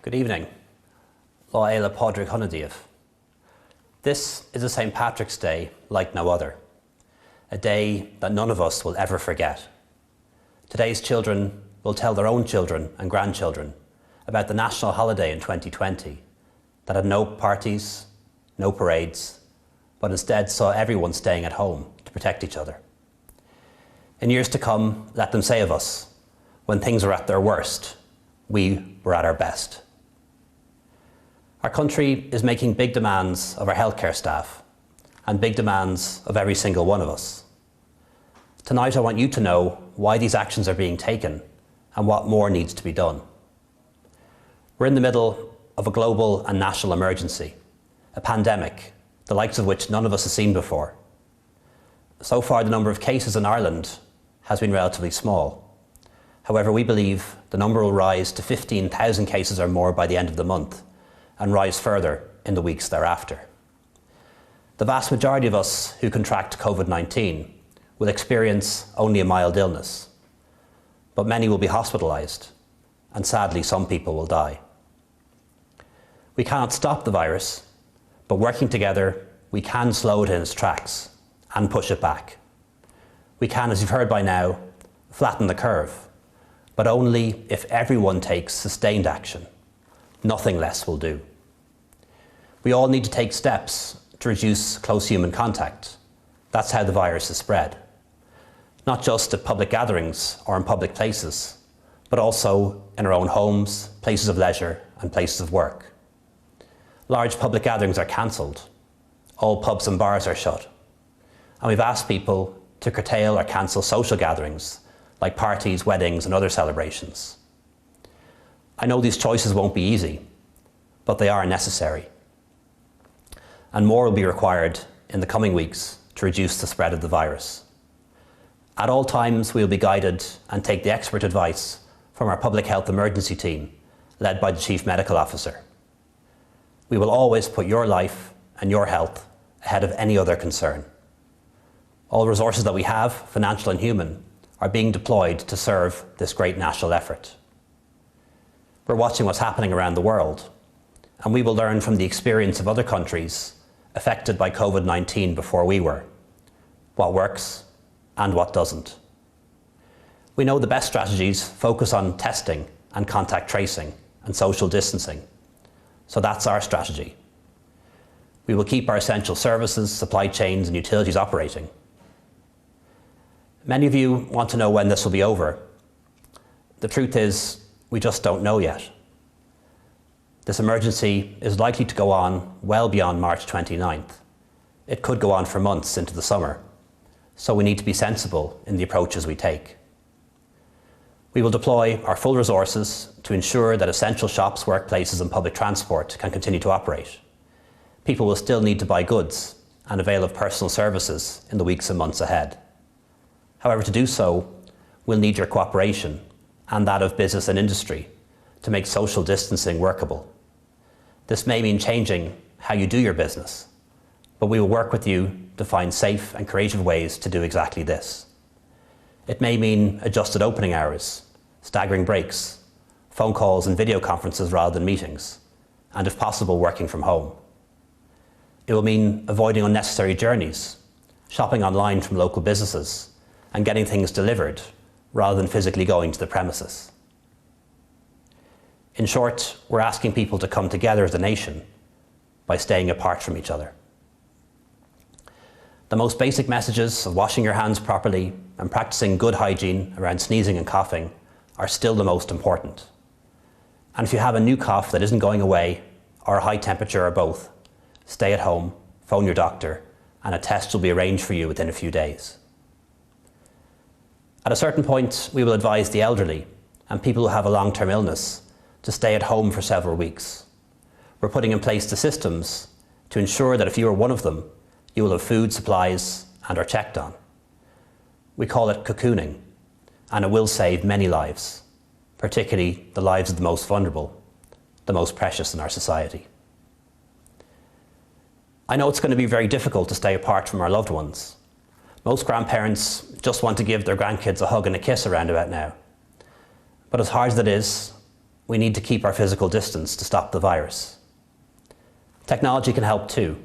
Good evening. Lá éile Pádraig Honadíomh. This is a St. Patrick's Day like no other, a day that none of us will ever forget. Today's children will tell their own children and grandchildren about the national holiday in 2020 that had no parties, no parades, but instead saw everyone staying at home to protect each other. In years to come, let them say of us, when things were at their worst, we were at our best. Our country is making big demands of our healthcare staff and big demands of every single one of us. Tonight I want you to know why these actions are being taken and what more needs to be done. We're in the middle of a global and national emergency, a pandemic, the likes of which none of us has seen before. So far, the number of cases in Ireland has been relatively small. However, we believe the number will rise to 15,000 cases or more by the end of the month and rise further in the weeks thereafter. The vast majority of us who contract COVID-19 will experience only a mild illness, but many will be hospitalised, and sadly some people will die. We cannot stop the virus, but working together we can slow it in its tracks and push it back. We can, as you've heard by now, flatten the curve, but only if everyone takes sustained action. Nothing less will do. We all need to take steps to reduce close human contact. That's how the virus is spread. Not just at public gatherings or in public places, but also in our own homes, places of leisure and places of work. Large public gatherings are cancelled. All pubs and bars are shut. And we've asked people to curtail or cancel social gatherings like parties, weddings and other celebrations. I know these choices won't be easy, but they are necessary. And more will be required in the coming weeks to reduce the spread of the virus. At all times, we will be guided and take the expert advice from our public health emergency team, led by the Chief Medical Officer. We will always put your life and your health ahead of any other concern. All resources that we have, financial and human, are being deployed to serve this great national effort. We're watching what's happening around the world, and we will learn from the experience of other countries affected by COVID-19 before we were, what works and what doesn't. We know the best strategies focus on testing and contact tracing and social distancing, so that's our strategy. We will keep our essential services, supply chains and utilities operating. Many of you want to know when this will be over. The truth is, we just don't know yet. This emergency is likely to go on well beyond March 29th. It could go on for months into the summer, so we need to be sensible in the approaches we take. We will deploy our full resources to ensure that essential shops, workplaces and public transport can continue to operate. People will still need to buy goods and avail of personal services in the weeks and months ahead. However, to do so, we'll need your cooperation and that of business and industry to make social distancing workable. This may mean changing how you do your business, but we will work with you to find safe and creative ways to do exactly this. It may mean adjusted opening hours, staggering breaks, phone calls and video conferences rather than meetings, and if possible, working from home. It will mean avoiding unnecessary journeys, shopping online from local businesses, and getting things delivered rather than physically going to the premises. In short, we're asking people to come together as a nation by staying apart from each other. The most basic messages of washing your hands properly and practicing good hygiene around sneezing and coughing are still the most important. And if you have a new cough that isn't going away, or a high temperature or both, stay at home, phone your doctor, and a test will be arranged for you within a few days. At a certain point, we will advise the elderly and people who have a long-term illness to stay at home for several weeks. We're putting in place the systems to ensure that if you are one of them, you will have food, supplies, and are checked on. We call it cocooning, and it will save many lives, particularly the lives of the most vulnerable, the most precious in our society. I know it's going to be very difficult to stay apart from our loved ones. Most grandparents just want to give their grandkids a hug and a kiss around about now. But as hard as it is, we need to keep our physical distance to stop the virus. Technology can help too.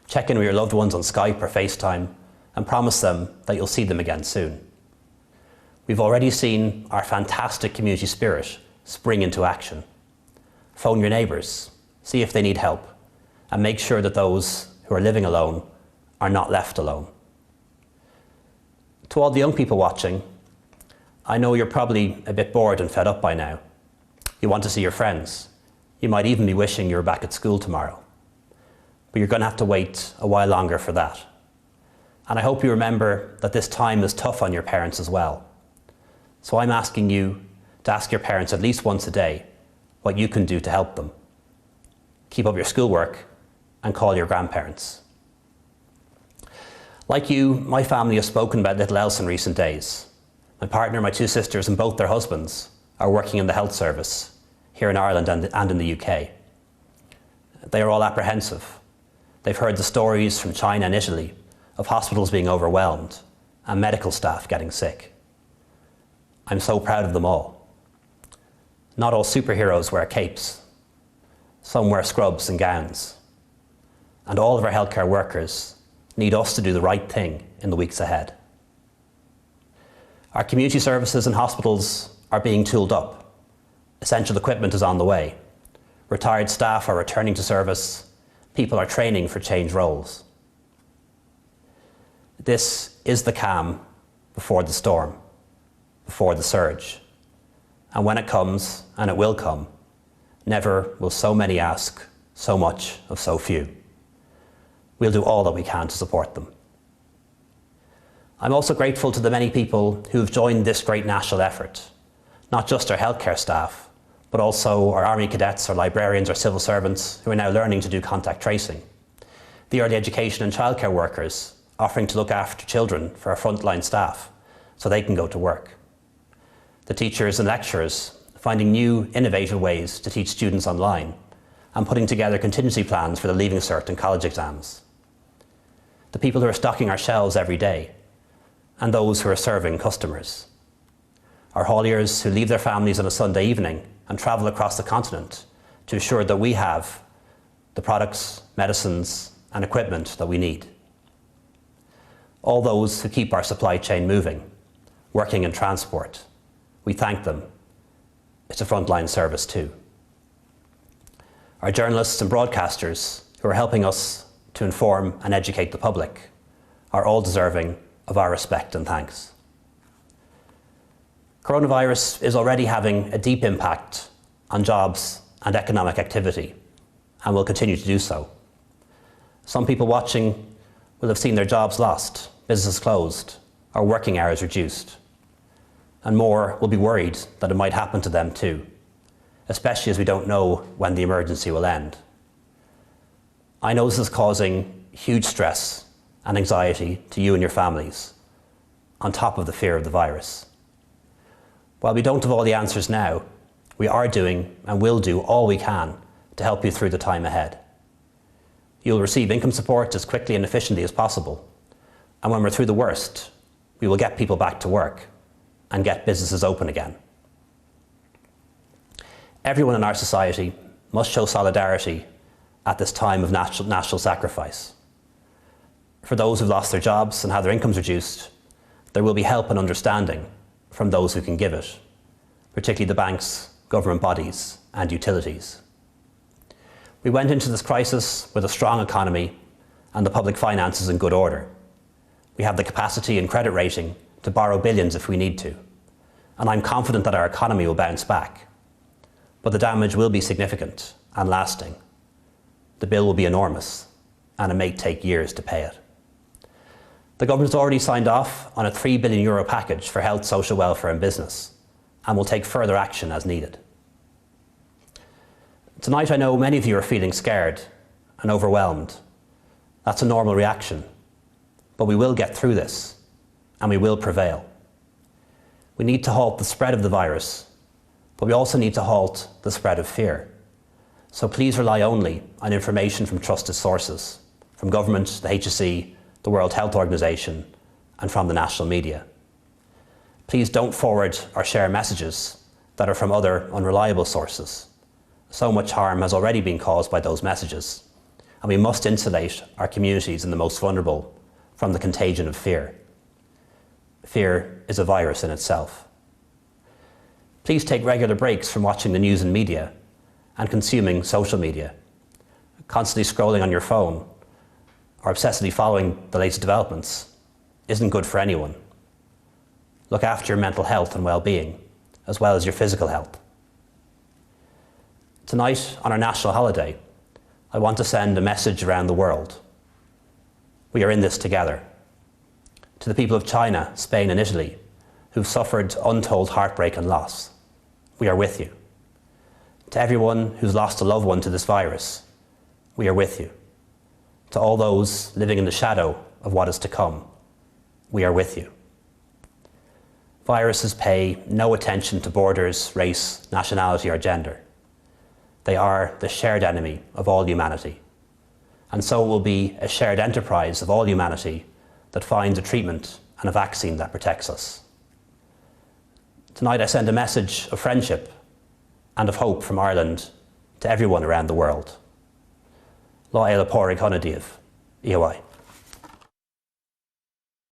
Check in with your loved ones on Skype or FaceTime and promise them that you'll see them again soon. We've already seen our fantastic community spirit spring into action. Phone your neighbours, see if they need help, and make sure that those who are living alone are not left alone. To all the young people watching, I know you're probably a bit bored and fed up by now. You want to see your friends. You might even be wishing you were back at school tomorrow. But you're going to have to wait a while longer for that. And I hope you remember that this time is tough on your parents as well. So I'm asking you to ask your parents at least once a day what you can do to help them. Keep up your schoolwork and call your grandparents. Like you, my family has spoken about little else in recent days. My partner, my two sisters and both their husbands are working in the health service here in Ireland and in the UK. They are all apprehensive. They've heard the stories from China and Italy of hospitals being overwhelmed and medical staff getting sick. I'm so proud of them all. Not all superheroes wear capes. Some wear scrubs and gowns. And all of our healthcare workers need us to do the right thing in the weeks ahead. Our community services and hospitals are being tooled up. Essential equipment is on the way. Retired staff are returning to service. People are training for changed roles. This is the calm before the storm, before the surge. And when it comes, and it will come, never will so many ask so much of so few. We'll do all that we can to support them. I'm also grateful to the many people who have joined this great national effort, not just our healthcare staff, but also our army cadets, our librarians, our civil servants who are now learning to do contact tracing, the early education and childcare workers offering to look after children for our frontline staff so they can go to work, the teachers and lecturers finding new, innovative ways to teach students online and putting together contingency plans for the Leaving Cert and college exams, the people who are stocking our shelves every day, and those who are serving customers, our hauliers who leave their families on a Sunday evening and travel across the continent to ensure that we have the products, medicines and equipment that we need. All those who keep our supply chain moving, working in transport, we thank them. It's a frontline service too. Our journalists and broadcasters who are helping us to inform and educate the public are all deserving of our respect and thanks. Coronavirus is already having a deep impact on jobs and economic activity and will continue to do so. Some people watching will have seen their jobs lost, businesses closed, or working hours reduced. And more will be worried that it might happen to them too, especially as we don't know when the emergency will end. I know this is causing huge stress and anxiety to you and your families, on top of the fear of the virus. While we don't have all the answers now, we are doing and will do all we can to help you through the time ahead. You'll receive income support as quickly and efficiently as possible. And when we're through the worst, we will get people back to work and get businesses open again. Everyone in our society must show solidarity at this time of national sacrifice. For those who've lost their jobs and had their incomes reduced, there will be help and understanding from those who can give it, particularly the banks, government bodies and utilities. We went into this crisis with a strong economy and the public finances in good order. We have the capacity and credit rating to borrow billions if we need to, and I'm confident that our economy will bounce back. But the damage will be significant and lasting. The bill will be enormous, and it may take years to pay it. The government has already signed off on a €3 billion package for health, social welfare and business, and will take further action as needed. Tonight I know many of you are feeling scared and overwhelmed. That's a normal reaction, but we will get through this, and we will prevail. We need to halt the spread of the virus, but we also need to halt the spread of fear. So please rely only on information from trusted sources, from government, the HSE, the World Health Organization, and from the national media. Please don't forward or share messages that are from other unreliable sources. So much harm has already been caused by those messages, and we must insulate our communities and the most vulnerable from the contagion of fear. Fear is a virus in itself. Please take regular breaks from watching the news and media and consuming social media. Constantly scrolling on your phone or obsessively following the latest developments isn't good for anyone. Look after your mental health and well-being, as well as your physical health. Tonight, on our national holiday, I want to send a message around the world. We are in this together. To the people of China, Spain and Italy, who've suffered untold heartbreak and loss, we are with you. To everyone who's lost a loved one to this virus, we are with you. To all those living in the shadow of what is to come, we are with you. Viruses pay no attention to borders, race, nationality or gender. They are the shared enemy of all humanity. And so it will be a shared enterprise of all humanity that finds a treatment and a vaccine that protects us. Tonight I send a message of friendship and of hope from Ireland to everyone around the world. Lá éile pádraig chonadíobh, Ihawaii.